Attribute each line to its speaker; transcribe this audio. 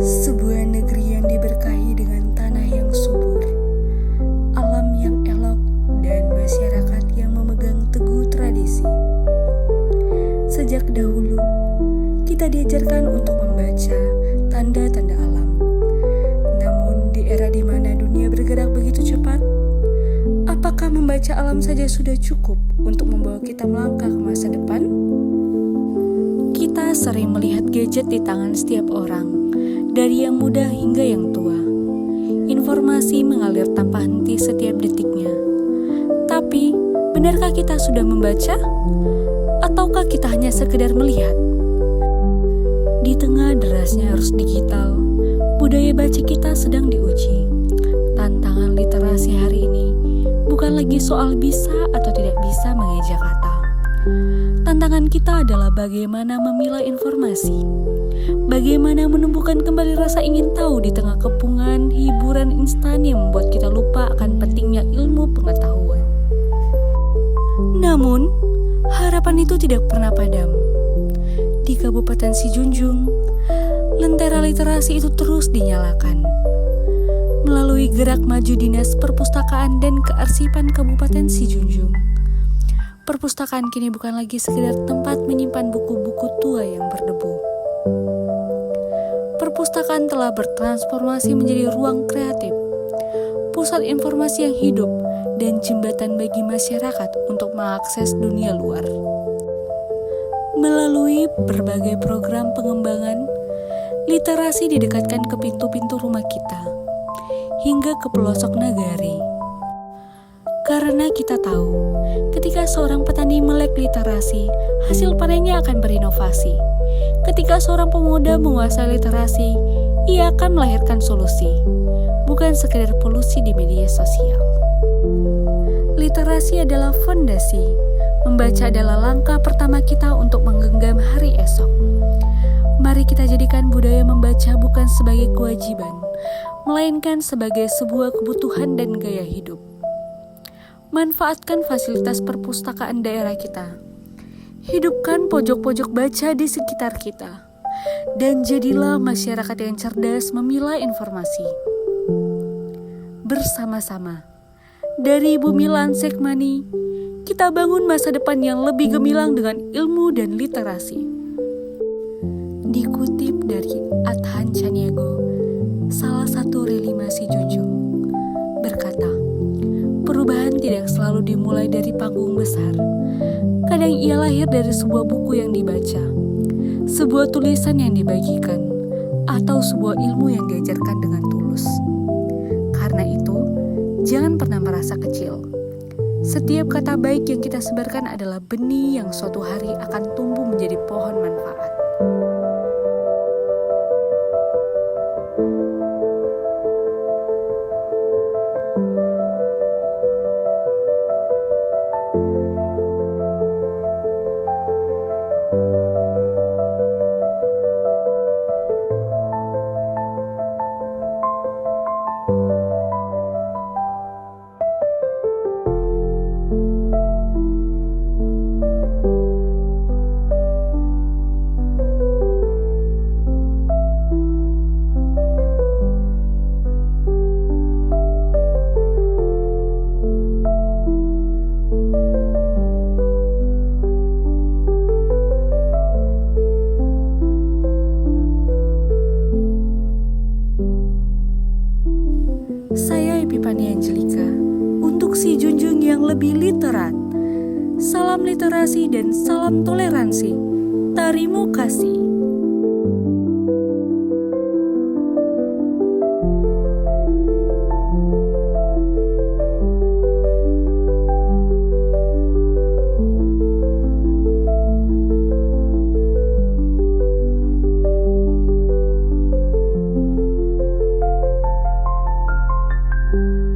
Speaker 1: Sebuah negeri yang diberkahi dengan tanah yang subur, alam yang elok, dan masyarakat yang memegang teguh tradisi. Sejak dahulu, kita diajarkan untuk membaca tanda-tanda alam. Namun di era di mana dunia bergerak begitu cepat, apakah membaca alam saja sudah cukup untuk membawa kita melangkah ke masa depan? Kita sering melihat gadget di tangan setiap orang, dari yang muda hingga yang tua. Informasi mengalir tanpa henti setiap detiknya. Tapi, benarkah kita sudah membaca? Ataukah kita hanya sekedar melihat? Di tengah derasnya arus digital, budaya baca kita sedang diuji. Tantangan literasi hari ini bukan lagi soal bisa atau tidak bisa mengeja kata. Tantangan kita adalah bagaimana memilah informasi. Bagaimana menumbuhkan kembali rasa ingin tahu di tengah kepungan hiburan instan yang membuat kita lupa akan pentingnya ilmu pengetahuan. Namun, harapan itu tidak pernah padam. Di Kabupaten Sijunjung, lentera literasi itu terus dinyalakan. Melalui gerak maju Dinas Perpustakaan dan Kearsipan Kabupaten Sijunjung, perpustakaan kini bukan lagi sekedar tempat menyimpan buku-buku tua yang berdebu. Perpustakaan telah bertransformasi menjadi ruang kreatif, pusat informasi yang hidup, dan jembatan bagi masyarakat untuk mengakses dunia luar. Melalui berbagai program pengembangan, literasi didekatkan ke pintu-pintu rumah kita, hingga ke pelosok nagari. Karena kita tahu, ketika seorang petani melek literasi, hasil panennya akan berinovasi. Ketika seorang pemuda menguasai literasi, ia akan melahirkan solusi, bukan sekedar polusi di media sosial. Literasi adalah fondasi. Membaca adalah langkah pertama kita untuk menggenggam hari esok. Mari kita jadikan budaya membaca bukan sebagai kewajiban, melainkan sebagai sebuah kebutuhan dan gaya hidup. Manfaatkan fasilitas perpustakaan daerah kita. Hidupkan pojok-pojok baca di sekitar kita. Dan jadilah masyarakat yang cerdas memilah informasi. Bersama-sama, dari Bumi Lansekmani, kita bangun masa depan yang lebih gemilang dengan ilmu dan literasi. Dikutip dari Adhan Caniago, salah satu relima Sijunjung, berkata, perubahan tidak selalu dimulai dari panggung besar. Kadang ia lahir dari sebuah buku yang dibaca, sebuah tulisan yang dibagikan, atau sebuah ilmu yang diajarkan dengan tulus. Karena itu, jangan pernah merasa kecil. Setiap kata baik yang kita sebarkan adalah benih yang suatu hari akan tumbuh menjadi pohon manfaat. Saya Epifania Angelika, untuk Sijunjung yang lebih literat. Salam literasi dan salam toleransi. Terima kasih. Thank you.